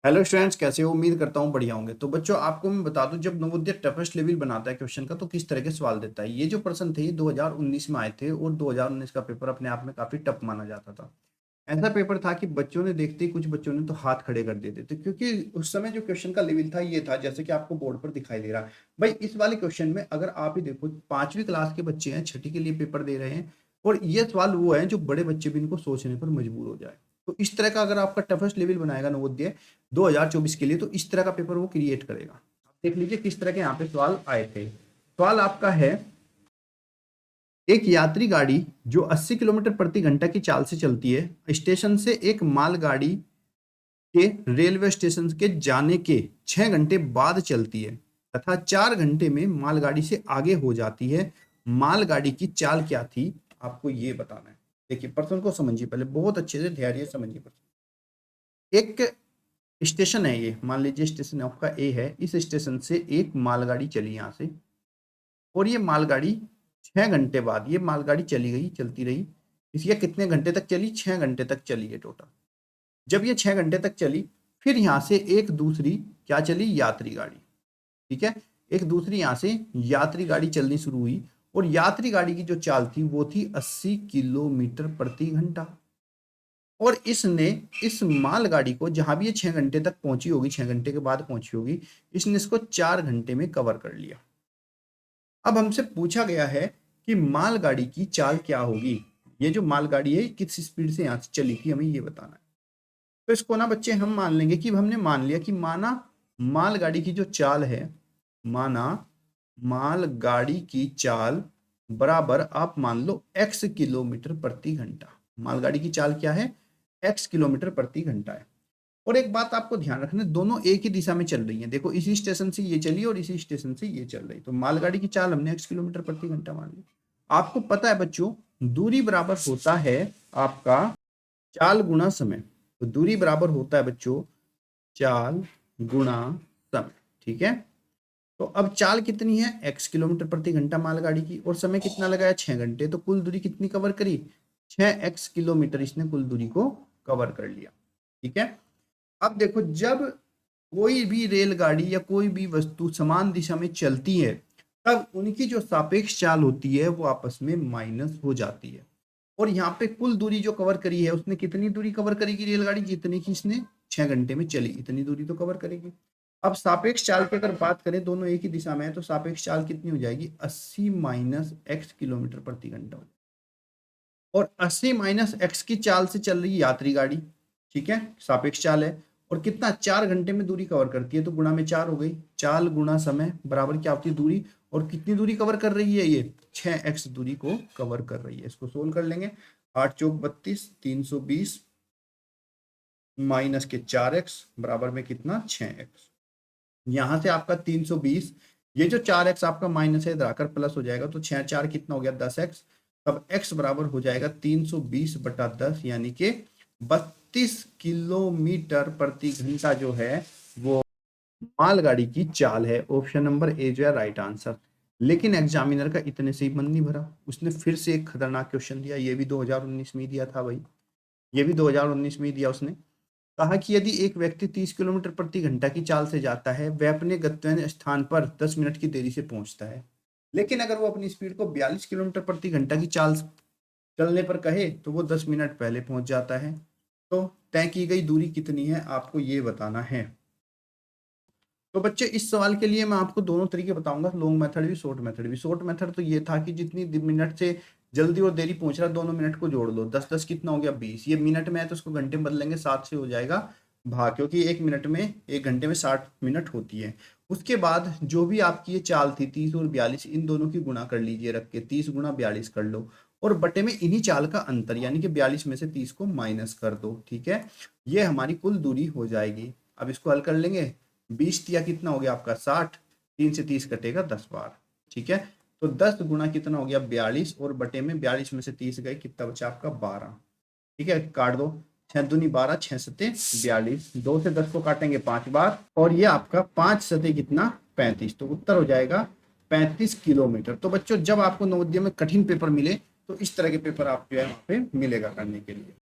Hello students, कैसे हो? उम्मीद करता हूँ बढ़िया होंगे। तो बच्चों, आपको मैं बता दूं, जब नवोदय टफेस्ट लेवल बनाता है क्वेश्चन का तो किस तरह के सवाल देता है। ये जो प्रश्न थे ये 2019 में आए थे और 2019 का पेपर अपने आप में काफी टफ माना जाता था। ऐसा पेपर था कि बच्चों ने देखते ही कुछ बच्चों ने तो हाथ खड़े कर देते थे, क्योंकि उस समय जो क्वेश्चन का लेवल था ये था, जैसे कि आपको बोर्ड पर दिखाई दे रहा है। भाई, इस वाले क्वेश्चन में अगर आप ही देखो, 5वीं क्लास के बच्चे हैं, छठी के लिए पेपर दे रहे हैं, और ये सवाल वो है जो बड़े बच्चे भी इनको सोचने पर मजबूर हो जाए। तो इस तरह का अगर आपका टफेस्ट लेवल बनाएगा नवोदय 2024 के लिए, तो इस तरह का पेपर वो क्रिएट करेगा। आप देख लीजिए किस तरह के यहाँ पे सवाल आए थे। सवाल आपका है, एक यात्री गाड़ी जो 80 किलोमीटर प्रति घंटा की चाल से चलती है, स्टेशन से एक मालगाड़ी के रेलवे स्टेशन के जाने के 6 घंटे बाद चलती है तथा 4 घंटे में मालगाड़ी से आगे हो जाती है। मालगाड़ी की चाल क्या थी, आपको ये बताना है। देखिए प्रश्न को समझिए, पहले बहुत अच्छे से धैर्य से समझिए प्रश्न। एक स्टेशन है, ये मान लीजिए स्टेशन आपका ए है। इस स्टेशन से एक मालगाड़ी चली यहाँ से, और ये मालगाड़ी 6 घंटे बाद ये मालगाड़ी चली गई, चलती रही। इसलिए कितने घंटे तक चली? 6 घंटे तक चली है टोटल। जब ये 6 घंटे तक चली, फिर यहाँ से एक दूसरी क्या चली? यात्री गाड़ी। ठीक है, एक दूसरी यहाँ से यात्री गाड़ी चलनी शुरू हुई, और यात्री गाड़ी की जो चाल थी वो थी 80 किलोमीटर प्रति घंटा। और इसने इस मालगाड़ी को, जहां भी ये 6 घंटे तक पहुंची होगी, 6 घंटे के बाद पहुंची होगी, इसने इसको 4 घंटे में कवर कर लिया। अब हमसे पूछा गया है कि मालगाड़ी की चाल क्या होगी। ये जो मालगाड़ी है किस स्पीड से यहाँ से चली थी, हमें ये बताना है। तो इसको ना बच्चे हम मान लेंगे कि हमने मान लिया कि माना मालगाड़ी की जो चाल है, माना मालगाड़ी की चाल बराबर आप मान लो x किलोमीटर प्रति घंटा। मालगाड़ी की चाल क्या है? x किलोमीटर प्रति घंटा है। और एक बात आपको ध्यान रखना, दोनों एक ही दिशा में चल रही हैं। देखो, इसी स्टेशन से ये चली और इसी स्टेशन से ये चल रही, तो मालगाड़ी की चाल हमने x किलोमीटर प्रति घंटा मान ली। आपको पता है बच्चों, दूरी बराबर होता है आपका चाल गुणा समय। तो दूरी बराबर होता है बच्चों चाल गुणा समय। ठीक है, तो अब चाल कितनी है? x किलोमीटर प्रति घंटा मालगाड़ी की, और समय कितना लगाया? 6 घंटे। तो कुल दूरी कितनी कवर करी? 6x किलोमीटर इसने कुल दूरी को कवर कर लिया। ठीक है, अब देखो, जब कोई भी रेलगाड़ी या कोई भी वस्तु समान दिशा में चलती है, तब उनकी जो सापेक्ष चाल होती है वो आपस में माइनस हो जाती है। और यहाँ पे कुल दूरी जो कवर करी है, उसने कितनी दूरी कवर करेगी रेलगाड़ी? जितनी की इसने 6 घंटे में चली, इतनी दूरी तो कवर करेगी। अब सापेक्ष चाल की अगर बात करें, दोनों एक ही दिशा में है, तो सापेक्ष चाल कितनी हो जाएगी? 80 माइनस एक्स किलोमीटर प्रति घंटा। और 80 माइनस एक्स की चाल से चल रही यात्री गाड़ी, ठीक है, सापेक्ष चाल है, और कितना? 4 घंटे में दूरी कवर करती है, तो गुणा में 4 हो गई। चाल गुणा समय बराबर क्या होती है? दूरी। और कितनी दूरी कवर कर रही है? ये 6x दूरी को कवर कर रही है। इसको सोल्व कर लेंगे। 8 चौक 32, 320 माइनस के 4x बराबर में कितना? 6x। यहां से आपका 320, ये जो 4x आपका माइनस है इधर आकर प्लस हो जाएगा, तो 6 4 कितना हो गया? 10x। तब x बराबर हो जाएगा 320 बटा 10, यानी कि 32 किलोमीटर प्रति घंटा जो है वो मालगाड़ी की चाल है। ऑप्शन नंबर ए जो है राइट आंसर। लेकिन एग्जामिनर का इतने से ही मन नहीं भरा, उसने फिर से एक खतरनाक क्वेश्चन दिया। ये भी 2019 में ही दिया था भाई, ये भी 2019 में ही दिया। उसने कहा कि यदि एक व्यक्ति 30 किलोमीटर प्रति घंटा की चाल से जाता है, वह अपने गंतव्य स्थान पर 10 मिनट की देरी से पहुंचता है। लेकिन अगर वो अपनी स्पीड को 42 किलोमीटर प्रति घंटा की चाल चलने पर कहे, तो वो 10 मिनट पहले पहुंच जाता है। तो तय की गई दूरी कितनी है, आपको ये बताना है। तो बच्चे, इस सवाल के लिए मैं आपको दोनों तरीके बताऊंगा, लॉन्ग मेथड भी, शॉर्ट मेथड भी। शॉर्ट मेथड तो ये था कि जितनी मिनट से जल्दी और देरी पहुंच रहा है, दोनों मिनट को जोड़ लो। 10 10 कितना हो गया? 20। ये मिनट में है तो उसको घंटे में बदलेंगे, 7 से हो जाएगा भाग, क्योंकि एक मिनट में, एक घंटे में 60 मिनट होती है। उसके बाद जो भी आपकी ये चाल थी 30 और 42, इन दोनों की गुणा कर लीजिए, रख के 30 गुणा 42 कर लो, और बटे में इन्हीं चाल का अंतर, यानी कि 42 में से 30 को माइनस कर दो। ठीक है, ये हमारी कुल दूरी हो जाएगी। अब इसको हल कर लेंगे। 20 दिया कितना हो गया आपका? 60। 3 से 30 कटेगा 10 बार। ठीक है, तो 10 गुणा कितना हो गया? 42, और बटे में 42 में से 30 गए, कितना बचा आपका? 12। ठीक है, काट दो। 6 दूनी 12, 6 सते 42, 2 से 10 को काटेंगे 5 बार, और ये आपका 5 सते कितना? 35। तो उत्तर हो जाएगा 35 किलोमीटर। तो बच्चों, जब आपको नवोदय में कठिन पेपर मिले, तो इस तरह के पेपर आप जो है वहां पे मिलेगा करने के लिए।